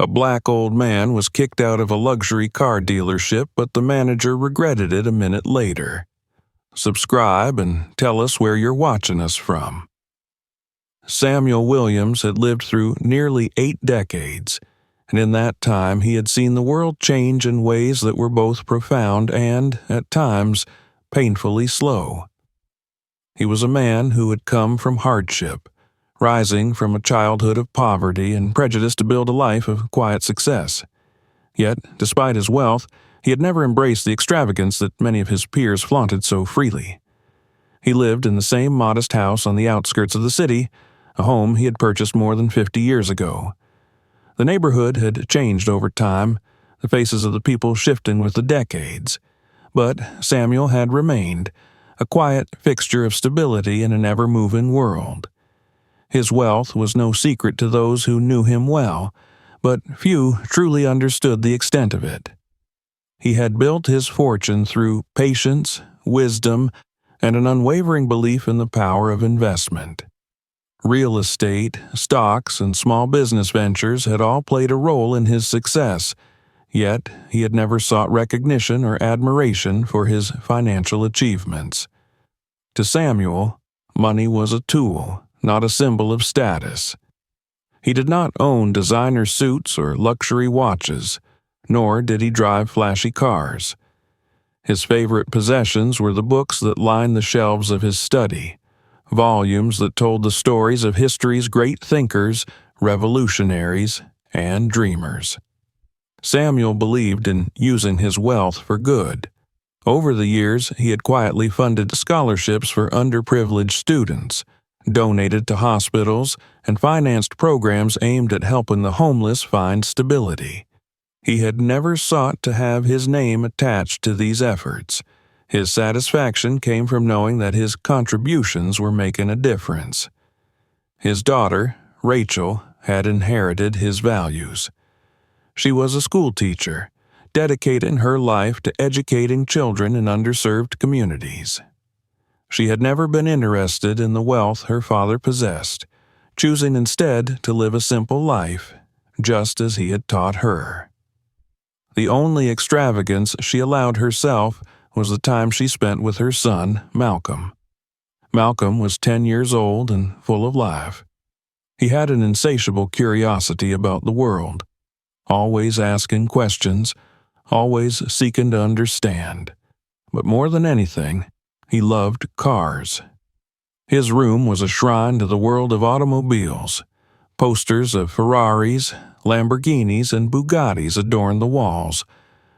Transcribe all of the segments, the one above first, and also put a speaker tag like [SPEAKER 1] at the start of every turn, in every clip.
[SPEAKER 1] A black old man was kicked out of a luxury car dealership, but the manager regretted it a minute later. Subscribe and tell us where you're watching us from. Samuel Williams had lived through nearly 8 decades, and in that time he had seen the world change in ways that were both profound and, at times, painfully slow. He was a man who had come from hardship, rising from a childhood of poverty and prejudice to build a life of quiet success. Yet, despite his wealth, he had never embraced the extravagance that many of his peers flaunted so freely. He lived in the same modest house on the outskirts of the city, a home he had purchased more than 50 years ago. The neighborhood had changed over time, the faces of the people shifting with the decades. But Samuel had remained, a quiet fixture of stability in an ever-moving world. His wealth was no secret to those who knew him well, but few truly understood the extent of it. He had built his fortune through patience, wisdom, and an unwavering belief in the power of investment. Real estate, stocks, and small business ventures had all played a role in his success, yet he had never sought recognition or admiration for his financial achievements. To Samuel, money was a tool, not a symbol of status. He did not own designer suits or luxury watches, nor did he drive flashy cars. His favorite possessions were the books that lined the shelves of his study, volumes that told the stories of history's great thinkers, revolutionaries, and dreamers. Samuel believed in using his wealth for good. Over the years, he had quietly funded scholarships for underprivileged students, donated to hospitals, and financed programs aimed at helping the homeless find stability. He had never sought to have his name attached to these efforts. His satisfaction came from knowing that his contributions were making a difference. His daughter, Rachel, had inherited his values. She was a school teacher, dedicating her life to educating children in underserved communities. She had never been interested in the wealth her father possessed, choosing instead to live a simple life, just as he had taught her. The only extravagance she allowed herself was the time she spent with her son, Malcolm. Malcolm was 10 years old and full of life. He had an insatiable curiosity about the world, always asking questions, always seeking to understand. But more than anything, he loved cars. His room was a shrine to the world of automobiles. Posters of Ferraris, Lamborghinis, and Bugattis adorned the walls,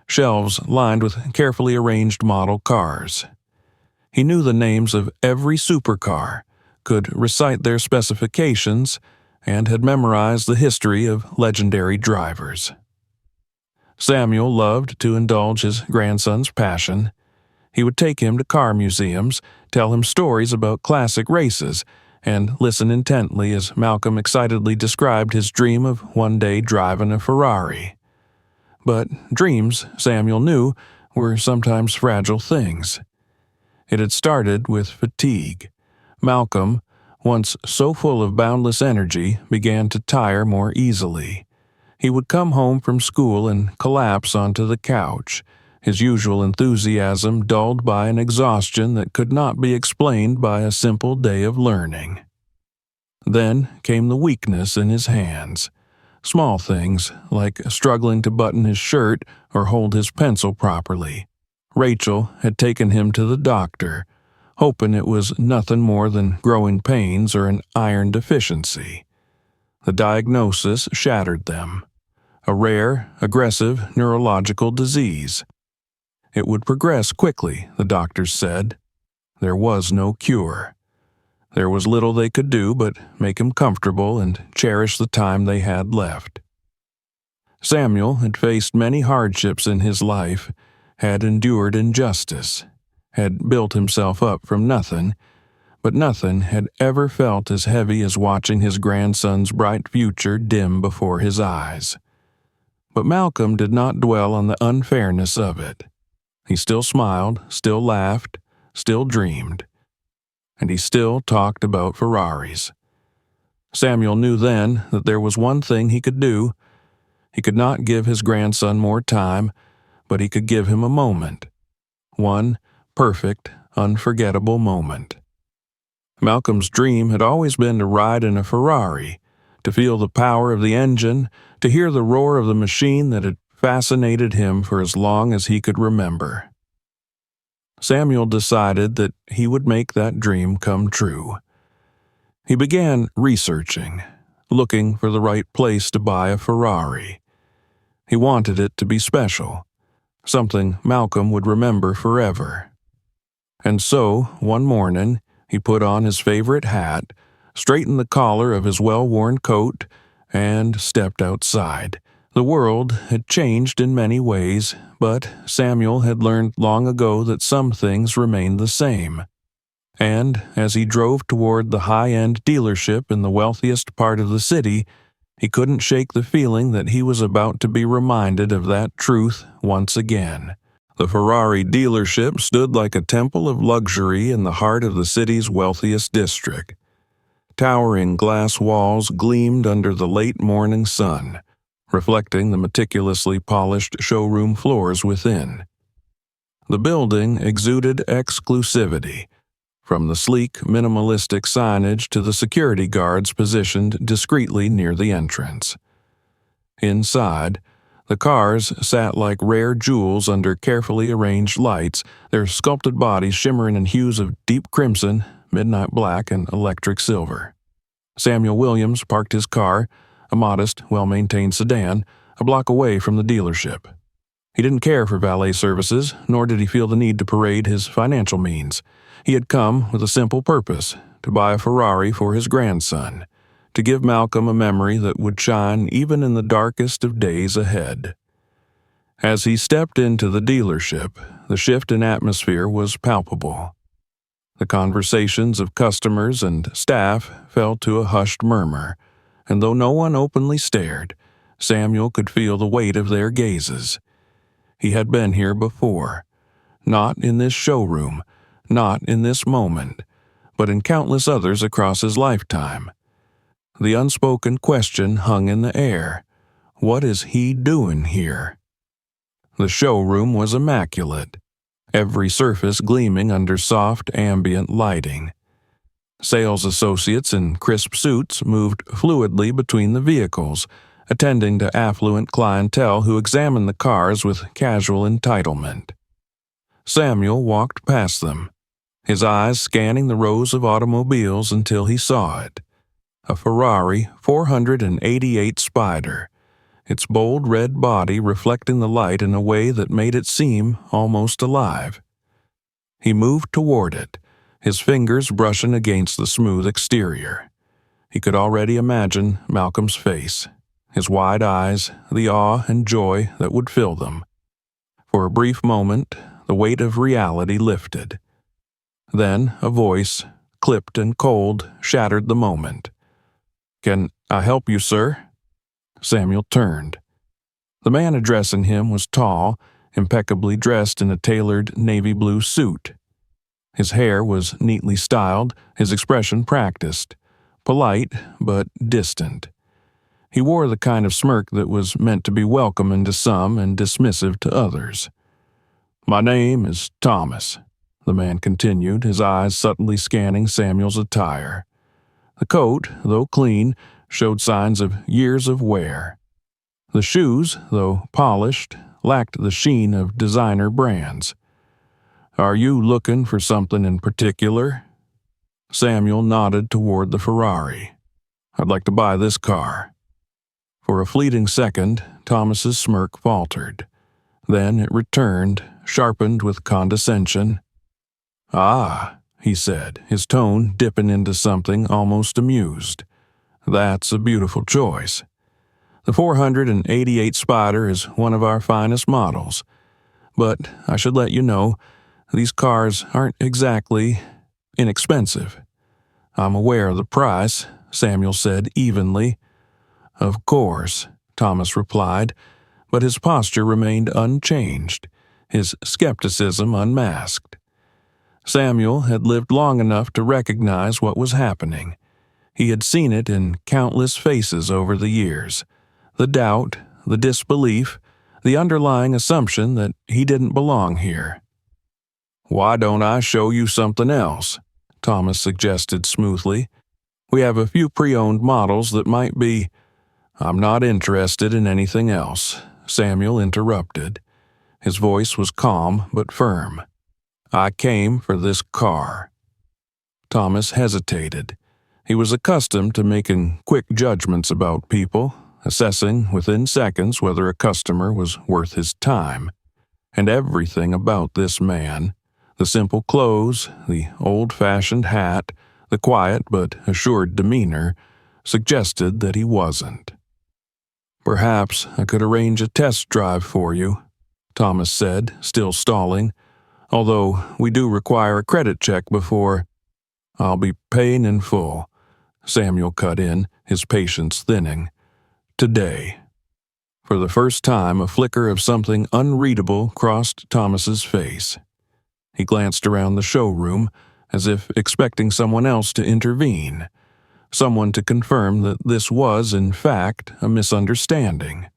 [SPEAKER 1] shelves lined with carefully arranged model cars. He knew the names of every supercar, could recite their specifications, and had memorized the history of legendary drivers. Samuel loved to indulge his grandson's passion. He would take him to car museums, tell him stories about classic races, and listen intently as Malcolm excitedly described his dream of one day driving a Ferrari. But dreams, Samuel knew, were sometimes fragile things. It had started with fatigue. Malcolm, once so full of boundless energy, began to tire more easily. He would come home from school and collapse onto the couch, his usual enthusiasm dulled by an exhaustion that could not be explained by a simple day of learning. Then came the weakness in his hands. Small things, like struggling to button his shirt or hold his pencil properly. Rachel had taken him to the doctor, hoping it was nothing more than growing pains or an iron deficiency. The diagnosis shattered them. A rare, aggressive neurological disease. It would progress quickly, the doctors said. There was no cure. There was little they could do but make him comfortable and cherish the time they had left. Samuel had faced many hardships in his life, had endured injustice, had built himself up from nothing, but nothing had ever felt as heavy as watching his grandson's bright future dim before his eyes. But Malcolm did not dwell on the unfairness of it. He still smiled, still laughed, still dreamed. And he still talked about Ferraris. Samuel knew then that there was one thing he could do. He could not give his grandson more time, but he could give him a moment. One perfect, unforgettable moment. Malcolm's dream had always been to ride in a Ferrari, to feel the power of the engine, to hear the roar of the machine that had fascinated him for as long as he could remember. Samuel decided that he would make that dream come true. He began researching, looking for the right place to buy a Ferrari. He wanted it to be special, something Malcolm would remember forever. And so, one morning, he put on his favorite hat, straightened the collar of his well-worn coat, and stepped outside. The world had changed in many ways, but Samuel had learned long ago that some things remained the same. And as he drove toward the high-end dealership in the wealthiest part of the city, he couldn't shake the feeling that he was about to be reminded of that truth once again. The Ferrari dealership stood like a temple of luxury in the heart of the city's wealthiest district. Towering glass walls gleamed under the late morning sun, reflecting the meticulously polished showroom floors within. The building exuded exclusivity, from the sleek, minimalistic signage to the security guards positioned discreetly near the entrance. Inside, the cars sat like rare jewels under carefully arranged lights, their sculpted bodies shimmering in hues of deep crimson, midnight black, and electric silver. Samuel Williams parked his car, a modest, well-maintained sedan, a block away from the dealership. He didn't care for valet services, nor did he feel the need to parade his financial means. He had come with a simple purpose, to buy a Ferrari for his grandson, to give Malcolm a memory that would shine even in the darkest of days ahead. As he stepped into the dealership, the shift in atmosphere was palpable. The conversations of customers and staff fell to a hushed murmur, and though no one openly stared, Samuel could feel the weight of their gazes. He had been here before, not in this showroom, not in this moment, but in countless others across his lifetime. The unspoken question hung in the air. What is he doing here? The showroom was immaculate, every surface gleaming under soft ambient lighting. Sales associates in crisp suits moved fluidly between the vehicles, attending to affluent clientele who examined the cars with casual entitlement. Samuel walked past them, his eyes scanning the rows of automobiles until he saw it. A Ferrari 488 Spider, its bold red body reflecting the light in a way that made it seem almost alive. He moved toward it, his fingers brushing against the smooth exterior. He could already imagine Malcolm's face, his wide eyes, the awe and joy that would fill them. For a brief moment, the weight of reality lifted. Then a voice, clipped and cold, shattered the moment. "Can I help you, sir?" Samuel turned. The man addressing him was tall, impeccably dressed in a tailored navy blue suit. His hair was neatly styled, his expression practiced, polite but distant. He wore the kind of smirk that was meant to be welcoming to some and dismissive to others. "My name is Thomas," the man continued, his eyes subtly scanning Samuel's attire. The coat, though clean, showed signs of years of wear. The shoes, though polished, lacked the sheen of designer brands. "Are you looking for something in particular?" Samuel nodded toward the Ferrari. "I'd like to buy this car." For a fleeting second, Thomas's smirk faltered. Then it returned, sharpened with condescension. "Ah," he said, his tone dipping into something almost amused. "That's a beautiful choice. The 488 Spider is one of our finest models. But I should let you know, these cars aren't exactly inexpensive." "I'm aware of the price," Samuel said evenly. "Of course," Thomas replied, but his posture remained unchanged, his skepticism unmasked. Samuel had lived long enough to recognize what was happening. He had seen it in countless faces over the years, the doubt, the disbelief, the underlying assumption that he didn't belong here. "Why don't I show you something else?" Thomas suggested smoothly. "We have a few pre-owned models that might be—" "I'm not interested in anything else," Samuel interrupted. His voice was calm but firm. "I came for this car." Thomas hesitated. He was accustomed to making quick judgments about people, assessing within seconds whether a customer was worth his time. And everything about this man, the simple clothes, the old-fashioned hat, the quiet but assured demeanor, suggested that he wasn't. "Perhaps I could arrange a test drive for you," Thomas said, still stalling, "although we do require a credit check before—" "I'll be paying in full," Samuel cut in, his patience thinning. "Today." For the first time, a flicker of something unreadable crossed Thomas's face. He glanced around the showroom, as if expecting someone else to intervene, someone to confirm that this was, in fact, a misunderstanding.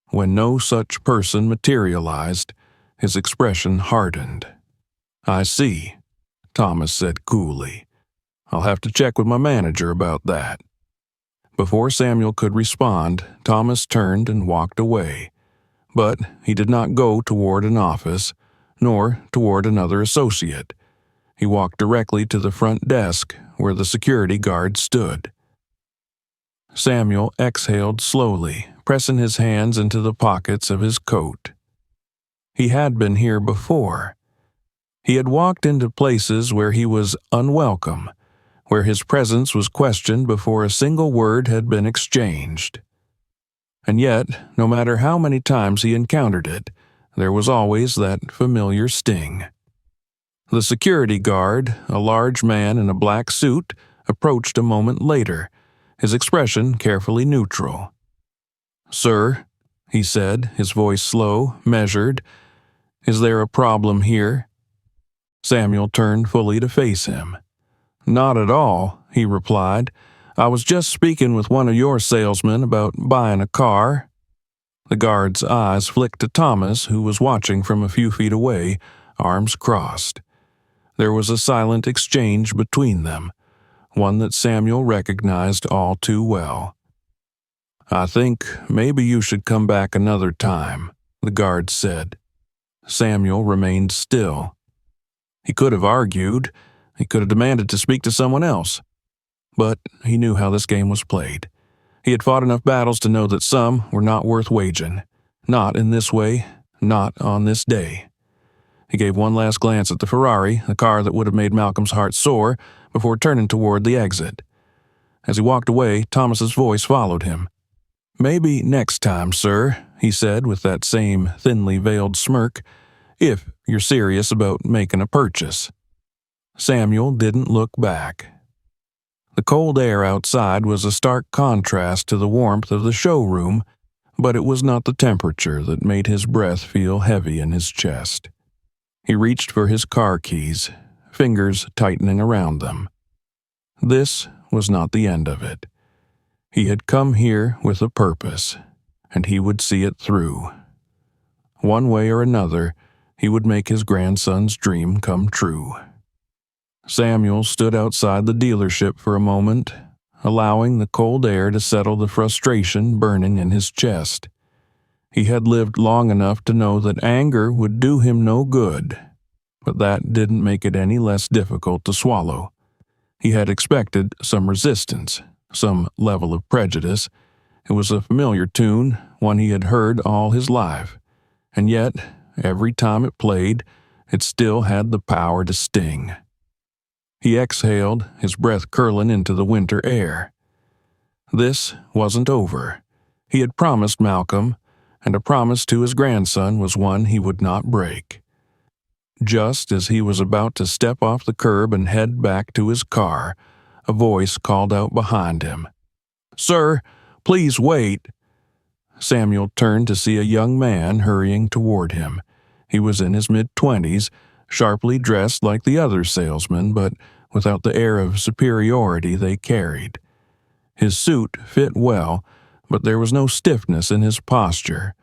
[SPEAKER 1] When no such person materialized, his expression hardened. "I see," Thomas said coolly. "I'll have to check with my manager about that." Before Samuel could respond, Thomas turned and walked away. But he did not go toward an office, nor toward another associate. He walked directly to the front desk, where the security guard stood. Samuel exhaled slowly, pressing his hands into the pockets of his coat. He had been here before. He had walked into places where he was unwelcome, where his presence was questioned before a single word had been exchanged. And yet, no matter how many times he encountered it, there was always that familiar sting. The security guard, a large man in a black suit, approached a moment later, his expression carefully neutral. "Sir," he said, his voice slow, measured, "is there a problem here?" Samuel turned fully to face him. "Not at all," he replied. "I was just speaking with one of your salesmen about buying a car." The guard's eyes flicked to Thomas, who was watching from a few feet away, arms crossed. There was a silent exchange between them, one that Samuel recognized all too well. "I think maybe you should come back another time," the guard said. Samuel remained still. He could have argued. He could have demanded to speak to someone else. But he knew how this game was played. He had fought enough battles to know that some were not worth waging. Not in this way, not on this day. He gave one last glance at the Ferrari, the car that would have made Malcolm's heart soar, before turning toward the exit. As he walked away, Thomas's voice followed him. "Maybe next time, sir," he said with that same thinly veiled smirk, "if you're serious about making a purchase." Samuel didn't look back. The cold air outside was a stark contrast to the warmth of the showroom, but it was not the temperature that made his breath feel heavy in his chest. He reached for his car keys, fingers tightening around them. This was not the end of it. He had come here with a purpose, and he would see it through. One way or another, he would make his grandson's dream come true. Samuel stood outside the dealership for a moment, allowing the cold air to settle the frustration burning in his chest. He had lived long enough to know that anger would do him no good, but that didn't make it any less difficult to swallow. He had expected some resistance, some level of prejudice. It was a familiar tune, one he had heard all his life, and yet, every time it played, it still had the power to sting. He exhaled, his breath curling into the winter air. This wasn't over. He had promised Malcolm, and a promise to his grandson was one he would not break. Just as he was about to step off the curb and head back to his car, a voice called out behind him. "Sir, please wait." Samuel turned to see a young man hurrying toward him. He was in his mid-20s, sharply dressed like the other salesmen, but without the air of superiority they carried. His suit fit well, but there was no stiffness in his posture,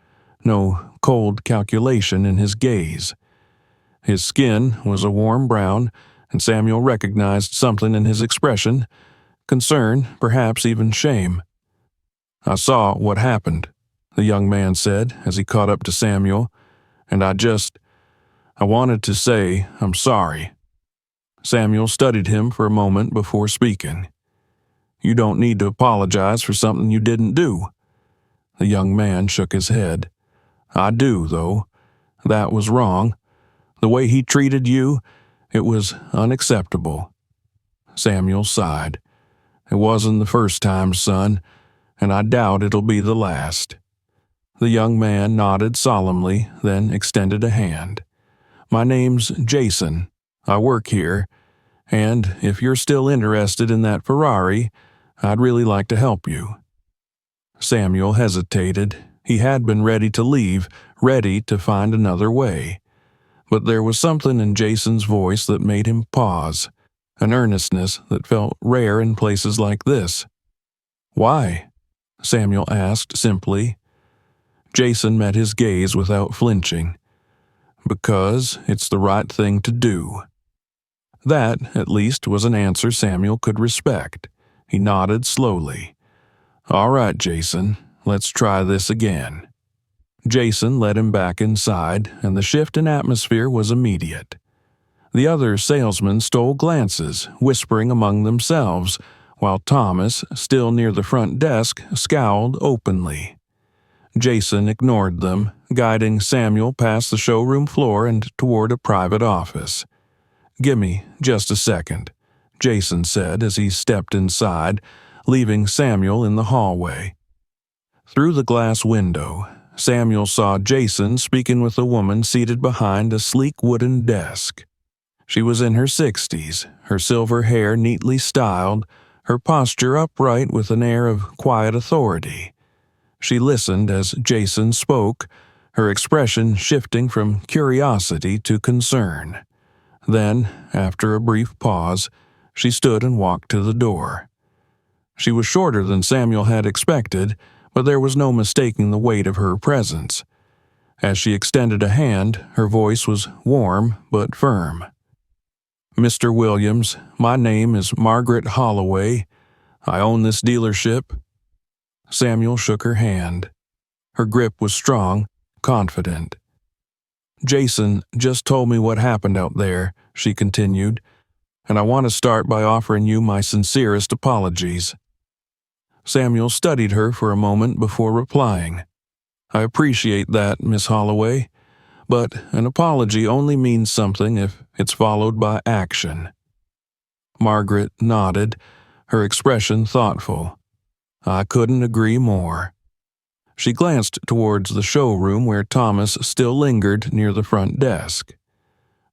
[SPEAKER 1] no cold calculation in his gaze. His skin was a warm brown, and Samuel recognized something in his expression, concern, perhaps even shame. "I saw what happened," the young man said as he caught up to Samuel, "and I wanted to say I'm sorry." Samuel studied him for a moment before speaking. "You don't need to apologize for something you didn't do." The young man shook his head. "I do, though. That was wrong. The way he treated you, it was unacceptable." Samuel sighed. "It wasn't the first time, son, and I doubt it'll be the last." The young man nodded solemnly, then extended a hand. "My name's Jason. I work here, and if you're still interested in that Ferrari, I'd really like to help you." Samuel hesitated. He had been ready to leave, ready to find another way. But there was something in Jason's voice that made him pause, an earnestness that felt rare in places like this. "Why?" Samuel asked simply. Jason met his gaze without flinching. "Because it's the right thing to do." That, at least, was an answer Samuel could respect. He nodded slowly. "All right, Jason, let's try this again." Jason led him back inside, and the shift in atmosphere was immediate. The other salesmen stole glances, whispering among themselves, while Thomas, still near the front desk, scowled openly. Jason ignored them, guiding Samuel past the showroom floor and toward a private office. "Gimme just a second," Jason said as he stepped inside, leaving Samuel in the hallway. Through the glass window, Samuel saw Jason speaking with a woman seated behind a sleek wooden desk. She was in her 60s, her silver hair neatly styled, her posture upright with an air of quiet authority. She listened as Jason spoke, her expression shifting from curiosity to concern. Then, after a brief pause, she stood and walked to the door. She was shorter than Samuel had expected, but there was no mistaking the weight of her presence. As she extended a hand, her voice was warm but firm. "Mr. Williams, my name is Margaret Holloway. I own this dealership." Samuel shook her hand. Her grip was strong, confident. "Jason just told me what happened out there," she continued, "and I want to start by offering you my sincerest apologies." Samuel studied her for a moment before replying. "I appreciate that, Miss Holloway, but an apology only means something if it's followed by action." Margaret nodded, her expression thoughtful. "I couldn't agree more." She glanced towards the showroom where Thomas still lingered near the front desk.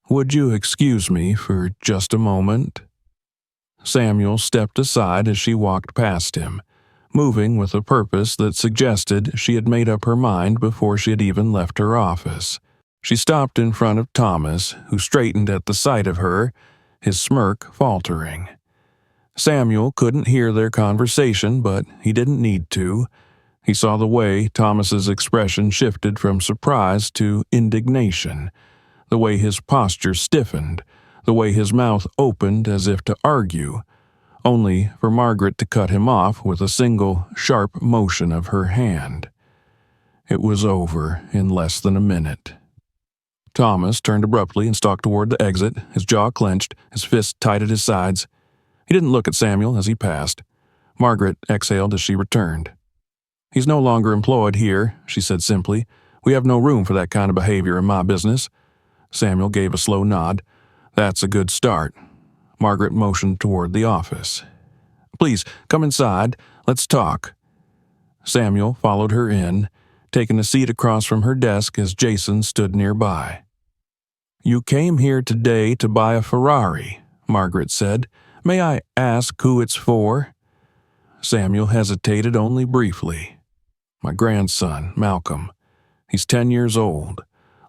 [SPEAKER 1] "Would you excuse me for just a moment?" Samuel stepped aside as she walked past him, moving with a purpose that suggested she had made up her mind before she had even left her office. She stopped in front of Thomas, who straightened at the sight of her, his smirk faltering. Samuel couldn't hear their conversation, but he didn't need to. He saw the way Thomas's expression shifted from surprise to indignation, the way his posture stiffened, the way his mouth opened as if to argue, only for Margaret to cut him off with a single, sharp motion of her hand. It was over in less than a minute. Thomas turned abruptly and stalked toward the exit, his jaw clenched, his fists tight at his sides. He didn't look at Samuel as he passed. Margaret exhaled as she returned. "He's no longer employed here," she said simply. "We have no room for that kind of behavior in my business." Samuel gave a slow nod. "That's a good start." Margaret motioned toward the office. "Please, come inside. Let's talk." Samuel followed her in, taking a seat across from her desk as Jason stood nearby. "You came here today to buy a Ferrari," Margaret said. "May I ask who it's for?" Samuel hesitated only briefly. "My grandson, Malcolm. He's 10 years old.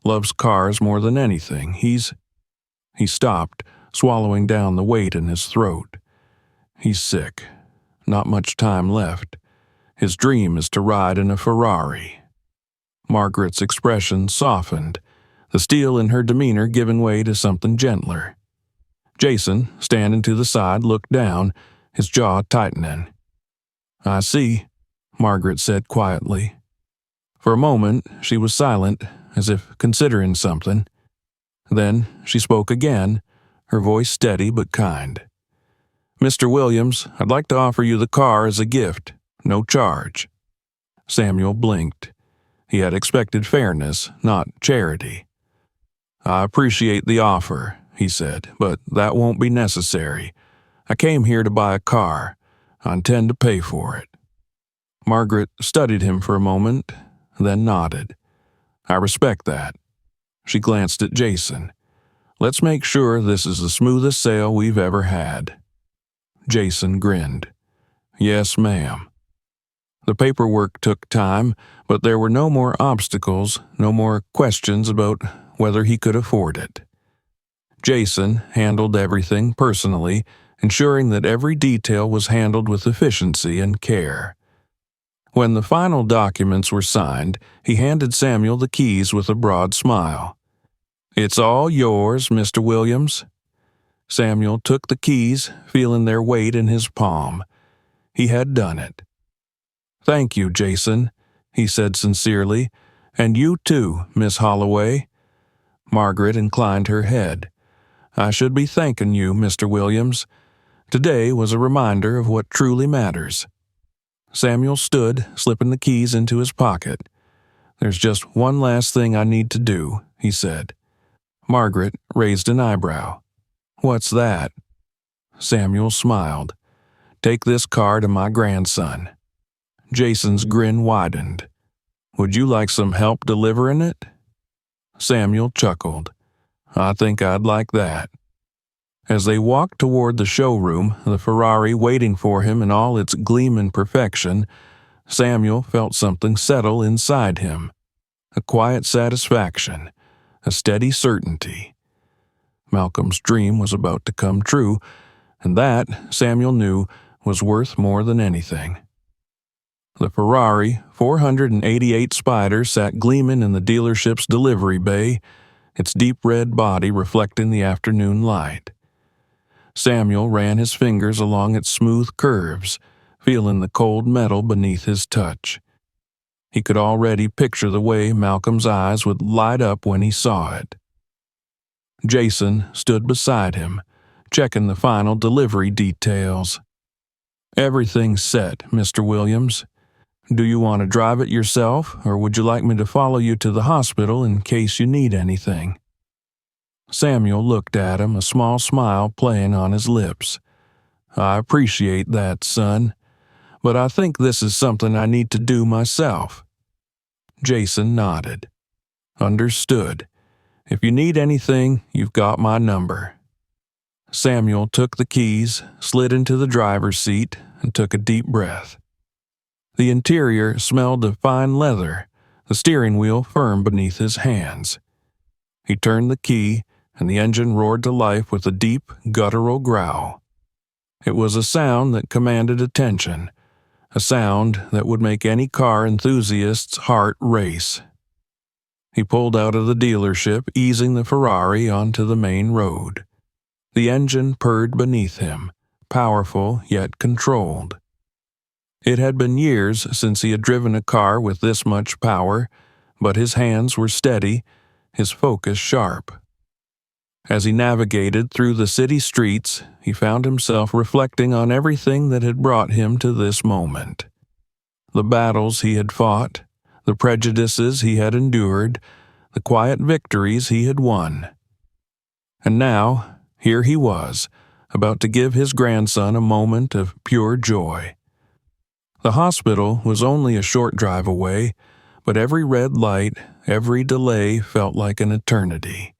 [SPEAKER 1] Loves cars more than anything. He stopped, swallowing down the weight in his throat. "He's sick. Not much time left. His dream is to ride in a Ferrari." Margaret's expression softened, the steel in her demeanor giving way to something gentler. Jason, standing to the side, looked down, his jaw tightening. "I see," Margaret said quietly. For a moment, she was silent, as if considering something. Then she spoke again, her voice steady but kind. "Mr. Williams, I'd like to offer you the car as a gift, no charge." Samuel blinked. He had expected fairness, not charity. "I appreciate the offer," he said, "but that won't be necessary. I came here to buy a car. I intend to pay for it." Margaret studied him for a moment, then nodded. "I respect that." She glanced at Jason. "Let's make sure this is the smoothest sale we've ever had." Jason grinned. "Yes, ma'am." The paperwork took time, but there were no more obstacles, no more questions about whether he could afford it. Jason handled everything personally, ensuring that every detail was handled with efficiency and care. When the final documents were signed, he handed Samuel the keys with a broad smile. "It's all yours, Mr. Williams." Samuel took the keys, feeling their weight in his palm. He had done it. "Thank you, Jason," he said sincerely, "and you too, Miss Holloway." Margaret inclined her head. "I should be thanking you, Mr. Williams. Today was a reminder of what truly matters." Samuel stood, slipping the keys into his pocket. "There's just one last thing I need to do," he said. Margaret raised an eyebrow. "What's that?" Samuel smiled. "Take this car to my grandson." Jason's grin widened. "Would you like some help delivering it?" Samuel chuckled. "I think I'd like that." As they walked toward the showroom, the Ferrari waiting for him in all its gleaming perfection, Samuel felt something settle inside him. A quiet satisfaction, a steady certainty. Malcolm's dream was about to come true, and that, Samuel knew, was worth more than anything. The Ferrari 488 Spider sat gleaming in the dealership's delivery bay, its deep red body reflecting the afternoon light. Samuel ran his fingers along its smooth curves, feeling the cold metal beneath his touch. He could already picture the way Malcolm's eyes would light up when he saw it. Jason stood beside him, checking the final delivery details. "Everything's set, Mr. Williams. Do you want to drive it yourself, or would you like me to follow you to the hospital in case you need anything?" Samuel looked at him, a small smile playing on his lips. "I appreciate that, son, but I think this is something I need to do myself." Jason nodded. "Understood. If you need anything, you've got my number." Samuel took the keys, slid into the driver's seat, and took a deep breath. The interior smelled of fine leather, the steering wheel firm beneath his hands. He turned the key, and the engine roared to life with a deep, guttural growl. It was a sound that commanded attention, a sound that would make any car enthusiast's heart race. He pulled out of the dealership, easing the Ferrari onto the main road. The engine purred beneath him, powerful yet controlled. It had been years since he had driven a car with this much power, but his hands were steady, his focus sharp. As he navigated through the city streets, he found himself reflecting on everything that had brought him to this moment. The battles he had fought, the prejudices he had endured, the quiet victories he had won. And now, here he was, about to give his grandson a moment of pure joy. The hospital was only a short drive away, but every red light, every delay felt like an eternity.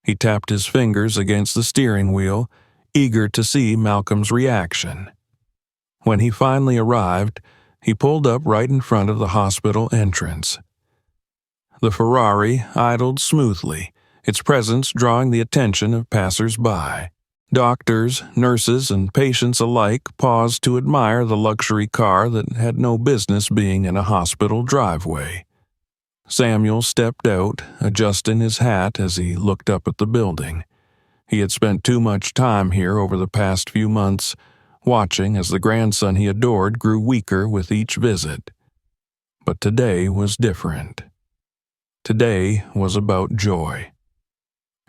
[SPEAKER 1] He tapped his fingers against the steering wheel, eager to see Malcolm's reaction. When he finally arrived, he pulled up right in front of the hospital entrance. The Ferrari idled smoothly, its presence drawing the attention of passers-by. Doctors, nurses, and patients alike paused to admire the luxury car that had no business being in a hospital driveway. Samuel stepped out, adjusting his hat as he looked up at the building. He had spent too much time here over the past few months, watching as the grandson he adored grew weaker with each visit. But today was different. Today was about joy.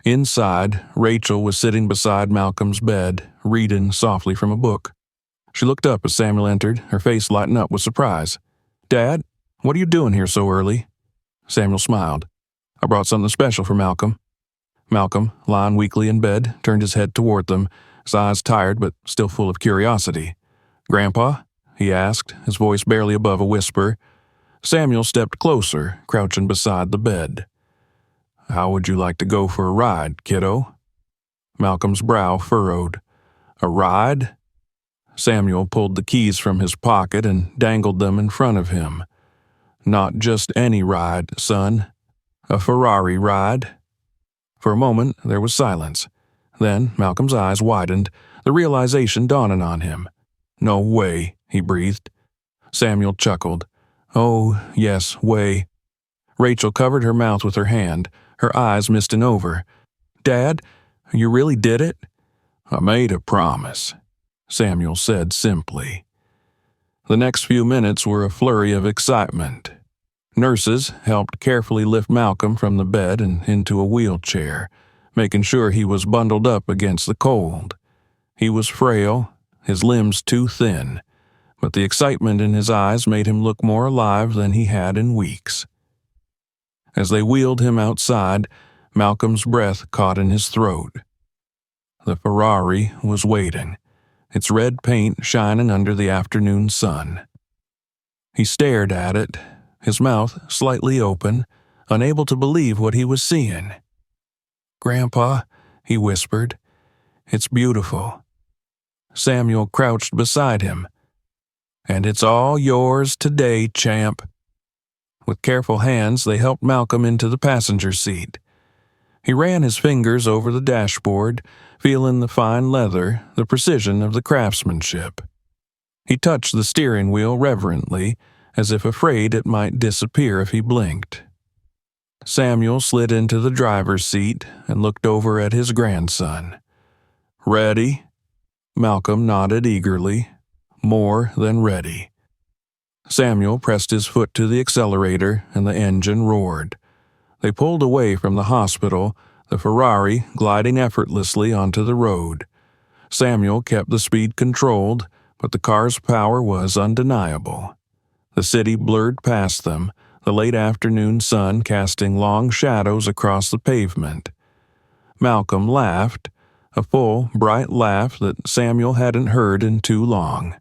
[SPEAKER 1] Inside, Rachel was sitting beside Malcolm's bed, reading softly from a book. She looked up as Samuel entered, her face lighting up with surprise. "Dad, what are you doing here so early?" Samuel smiled. "I brought something special for Malcolm." Malcolm, lying weakly in bed, turned his head toward them, his eyes tired but still full of curiosity. "Grandpa?" he asked, his voice barely above a whisper. Samuel stepped closer, crouching beside the bed. "How would you like to go for a ride, kiddo?" Malcolm's brow furrowed. "A ride?" Samuel pulled the keys from his pocket and dangled them in front of him. "Not just any ride, son. A Ferrari ride." For a moment, there was silence. Then Malcolm's eyes widened, the realization dawning on him. "No way," he breathed. Samuel chuckled. "Oh, yes, way." Rachel covered her mouth with her hand, her eyes misting over. "Dad, you really did it?" "I made a promise," Samuel said simply. The next few minutes were a flurry of excitement. Nurses helped carefully lift Malcolm from the bed and into a wheelchair, making sure he was bundled up against the cold. He was frail, his limbs too thin, but the excitement in his eyes made him look more alive than he had in weeks. As they wheeled him outside, Malcolm's breath caught in his throat. The Ferrari was waiting, its red paint shining under the afternoon sun. He stared at it, his mouth slightly open, unable to believe what he was seeing. "Grandpa," he whispered, "it's beautiful." Samuel crouched beside him. "And it's all yours today, champ." With careful hands, they helped Malcolm into the passenger seat. He ran his fingers over the dashboard, feeling the fine leather, the precision of the craftsmanship. He touched the steering wheel reverently, as if afraid it might disappear if he blinked. Samuel slid into the driver's seat and looked over at his grandson. "Ready?" Malcolm nodded eagerly, more than ready. Samuel pressed his foot to the accelerator and the engine roared. They pulled away from the hospital, the Ferrari gliding effortlessly onto the road. Samuel kept the speed controlled, but the car's power was undeniable. The city blurred past them, the late afternoon sun casting long shadows across the pavement. Malcolm laughed, a full, bright laugh that Samuel hadn't heard in too long.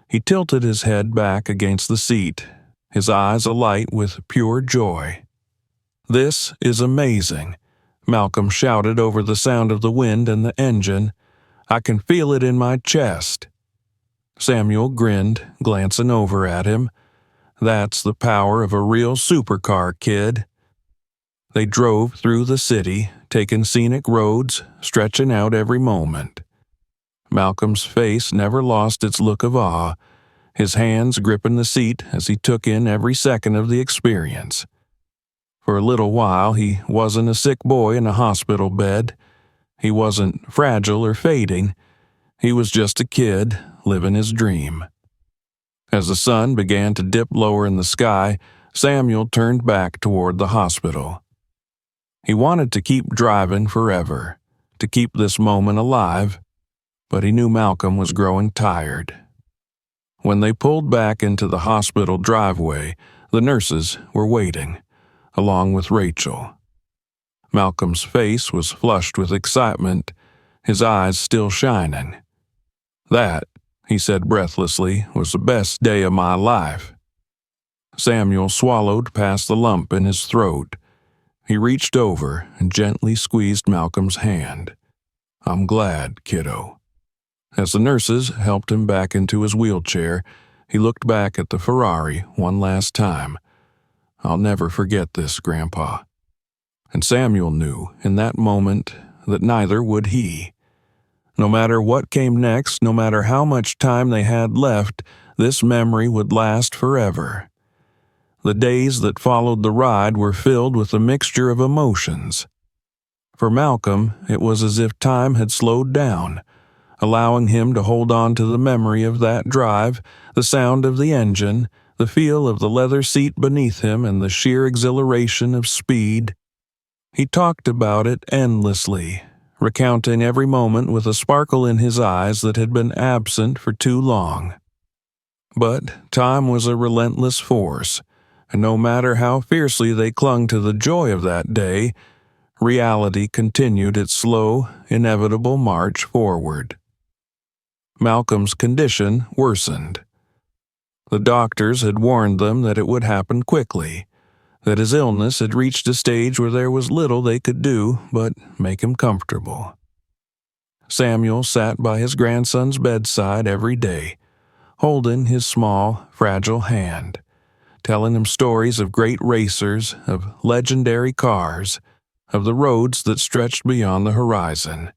[SPEAKER 1] He tilted his head back against the seat, his eyes alight with pure joy. "This is amazing," Malcolm shouted over the sound of the wind and the engine. "I can feel it in my chest." Samuel grinned, glancing over at him. "That's the power of a real supercar, kid." They drove through the city, taking scenic roads, stretching out every moment. Malcolm's face never lost its look of awe, his hands gripping the seat as he took in every second of the experience. For a little while, he wasn't a sick boy in a hospital bed. He wasn't fragile or fading. He was just a kid living his dream. As the sun began to dip lower in the sky, Samuel turned back toward the hospital. He wanted to keep driving forever, to keep this moment alive, but he knew Malcolm was growing tired. When they pulled back into the hospital driveway, the nurses were waiting, along with Rachel. Malcolm's face was flushed with excitement, his eyes still shining. "That," he said breathlessly, "was the best day of my life." Samuel swallowed past the lump in his throat. He reached over and gently squeezed Malcolm's hand. "I'm glad, kiddo." As the nurses helped him back into his wheelchair, he looked back at the Ferrari one last time. "I'll never forget this, Grandpa." And Samuel knew in that moment that neither would he. No matter what came next, no matter how much time they had left, this memory would last forever. The days that followed the ride were filled with a mixture of emotions. For Malcolm, it was as if time had slowed down, allowing him to hold on to the memory of that drive, the sound of the engine, the feel of the leather seat beneath him, and the sheer exhilaration of speed. He talked about it endlessly, recounting every moment with a sparkle in his eyes that had been absent for too long. But time was a relentless force, and no matter how fiercely they clung to the joy of that day, reality continued its slow, inevitable march forward. Malcolm's condition worsened. The doctors had warned them that it would happen quickly, that his illness had reached a stage where there was little they could do but make him comfortable. Samuel sat by his grandson's bedside every day, holding his small, fragile hand, telling him stories of great racers, of legendary cars, of the roads that stretched beyond the horizon.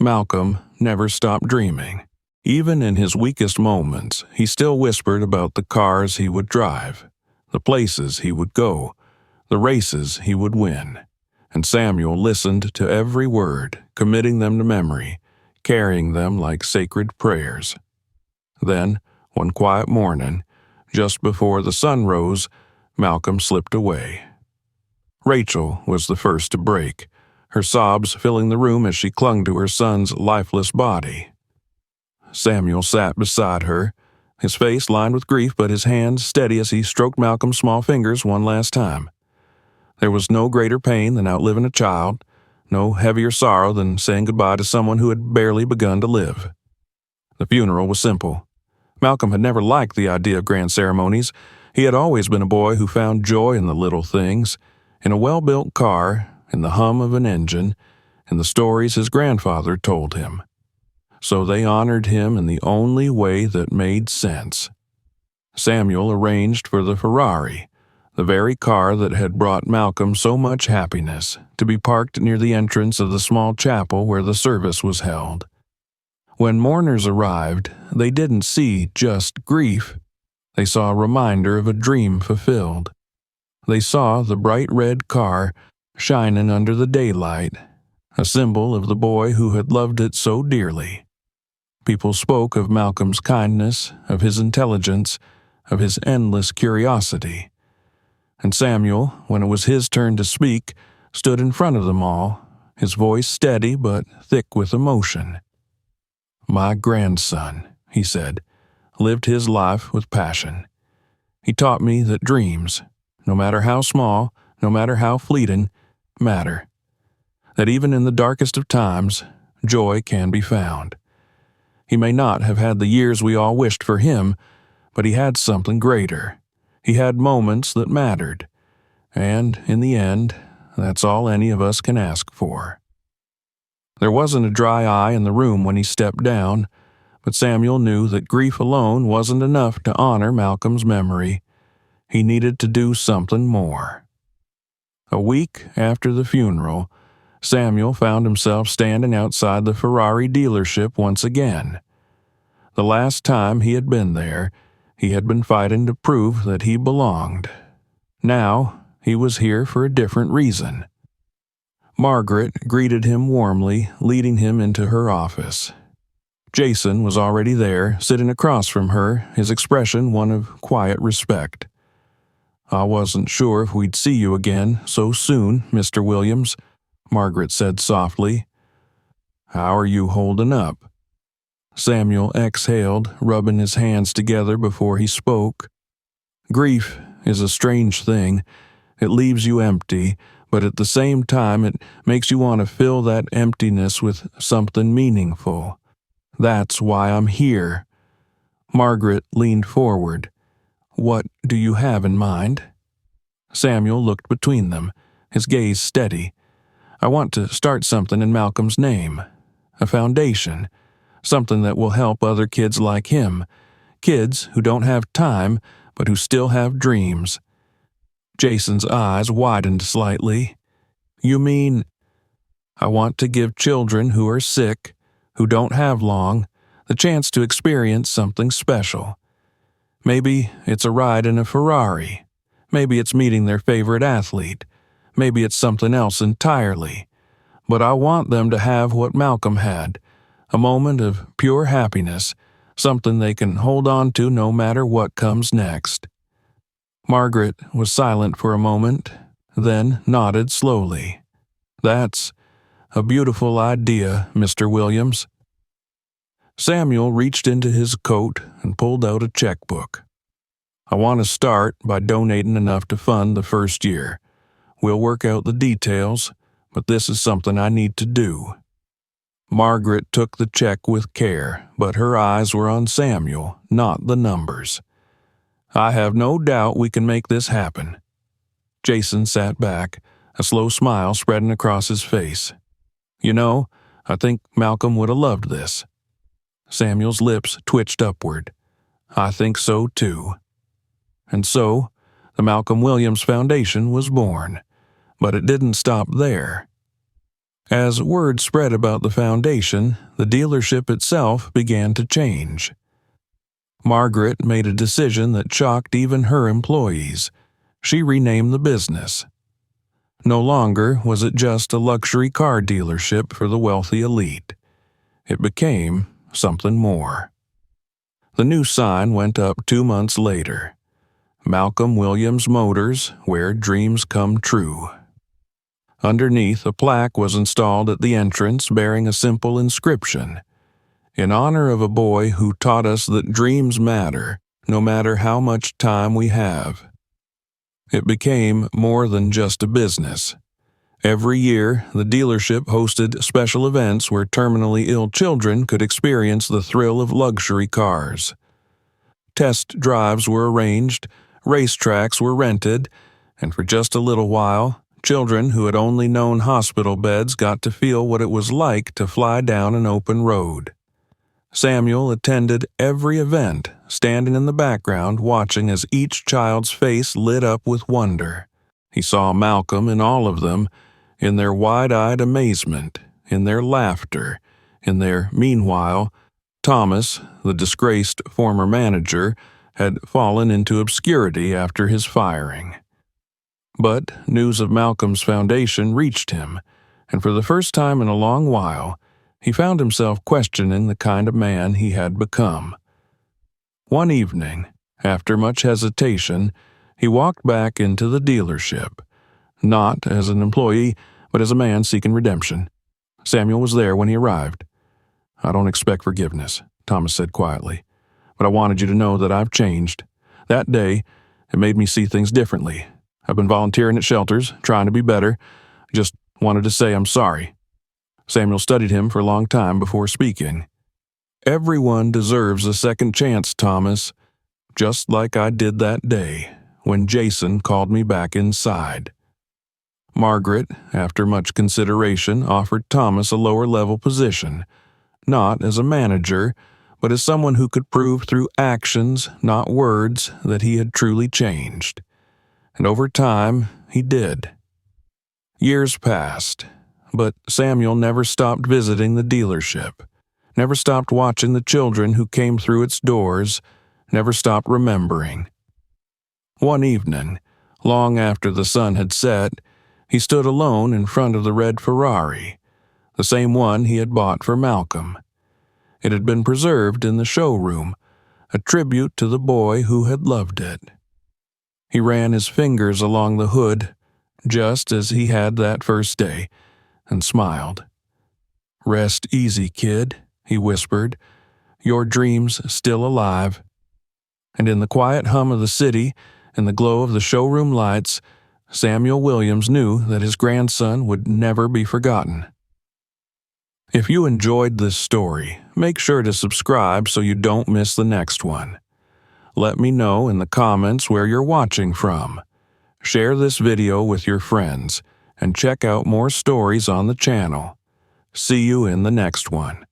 [SPEAKER 1] Malcolm never stopped dreaming. Even in his weakest moments, he still whispered about the cars he would drive, the places he would go, the races he would win. And Samuel listened to every word, committing them to memory, carrying them like sacred prayers. Then, one quiet morning, just before the sun rose, Malcolm slipped away. Rachel was the first to break, her sobs filling the room as she clung to her son's lifeless body. Samuel sat beside her, his face lined with grief but his hands steady as he stroked Malcolm's small fingers one last time. There was no greater pain than outliving a child, no heavier sorrow than saying goodbye to someone who had barely begun to live. The funeral was simple. Malcolm had never liked the idea of grand ceremonies. He had always been a boy who found joy in the little things, in a well-built car, in the hum of an engine, in the stories his grandfather told him. So they honored him in the only way that made sense. Samuel arranged for the Ferrari, the very car that had brought Malcolm so much happiness, to be parked near the entrance of the small chapel where the service was held. When mourners arrived, they didn't see just grief. They saw a reminder of a dream fulfilled. They saw the bright red car shining under the daylight, a symbol of the boy who had loved it so dearly. People spoke of Malcolm's kindness, of his intelligence, of his endless curiosity. And Samuel, when it was his turn to speak, stood in front of them all, his voice steady but thick with emotion. "My grandson," he said, "lived his life with passion. He taught me that dreams, no matter how small, no matter how fleeting, matter. That even in the darkest of times, joy can be found. He may not have had the years we all wished for him, but he had something greater. He had moments that mattered. And, in the end, that's all any of us can ask for." There wasn't a dry eye in the room when he stepped down, but Samuel knew that grief alone wasn't enough to honor Malcolm's memory. He needed to do something more. A week after the funeral, Samuel found himself standing outside the Ferrari dealership once again. The last time he had been there, he had been fighting to prove that he belonged. Now, he was here for a different reason. Margaret greeted him warmly, leading him into her office. Jason was already there, sitting across from her, his expression one of quiet respect. "I wasn't sure if we'd see you again so soon, Mr. Williams," Margaret said softly. "How are you holding up?" Samuel exhaled, rubbing his hands together before he spoke. "Grief is a strange thing. It leaves you empty, but at the same time it makes you want to fill that emptiness with something meaningful. That's why I'm here." Margaret leaned forward. "What do you have in mind?" Samuel looked between them, his gaze steady. "I want to start something in Malcolm's name. A foundation. Something that will help other kids like him. Kids who don't have time, but who still have dreams." Jason's eyes widened slightly. "You mean—" "I want to give children who are sick, who don't have long, the chance to experience something special. Maybe it's a ride in a Ferrari. Maybe it's meeting their favorite athlete. Maybe it's something else entirely. But I want them to have what Malcolm had, a moment of pure happiness, something they can hold on to no matter what comes next. Margaret was silent for a moment, then nodded slowly. That's a beautiful idea, Mr. Williams. Samuel reached into his coat and pulled out a checkbook. I want to start by donating enough to fund the first year. We'll work out the details, but this is something I need to do. Margaret took the check with care, but her eyes were on Samuel, not the numbers. I have no doubt we can make this happen. Jason sat back, a slow smile spreading across his face. You know, I think Malcolm would have loved this. Samuel's lips twitched upward. I think so too. And so, the Malcolm Williams Foundation was born. But it didn't stop there. As word spread about the foundation, the dealership itself began to change. Margaret made a decision that shocked even her employees. She renamed the business. No longer was it just a luxury car dealership for the wealthy elite. It became something more. The new sign went up 2 months later. Malcolm Williams Motors, where dreams come true. Underneath, a plaque was installed at the entrance bearing a simple inscription. In honor of a boy who taught us that dreams matter, no matter how much time we have. It became more than just a business. Every year, the dealership hosted special events where terminally ill children could experience the thrill of luxury cars. Test drives were arranged, racetracks were rented, and for just a little while, children who had only known hospital beds got to feel what it was like to fly down an open road. Samuel attended every event, standing in the background watching as each child's face lit up with wonder. He saw Malcolm in all of them, in their wide-eyed amazement, in their laughter, in their meanwhile, Thomas, the disgraced former manager, had fallen into obscurity after his firing. But news of Malcolm's foundation reached him, and for the first time in a long while, he found himself questioning the kind of man he had become. One evening, after much hesitation, he walked back into the dealership, not as an employee, but as a man seeking redemption. Samuel was there when he arrived. I don't expect forgiveness, Thomas said quietly, but I wanted you to know that I've changed. That day, it made me see things differently. I've been volunteering at shelters, trying to be better. I just wanted to say I'm sorry. Samuel studied him for a long time before speaking. Everyone deserves a second chance, Thomas, just like I did that day when Jason called me back inside. Margaret, after much consideration, offered Thomas a lower-level position, not as a manager, but as someone who could prove through actions, not words, that he had truly changed. And over time, he did. Years passed, but Samuel never stopped visiting the dealership, never stopped watching the children who came through its doors, never stopped remembering. One evening, long after the sun had set, he stood alone in front of the red Ferrari, the same one he had bought for Malcolm. It had been preserved in the showroom, a tribute to the boy who had loved it. He ran his fingers along the hood, just as he had that first day, and smiled. "Rest easy, kid," he whispered. "Your dream's still alive." And in the quiet hum of the city and the glow of the showroom lights, Samuel Williams knew that his grandson would never be forgotten. If you enjoyed this story, make sure to subscribe so you don't miss the next one. Let me know in the comments where you're watching from. Share this video with your friends, and check out more stories on the channel. See you in the next one.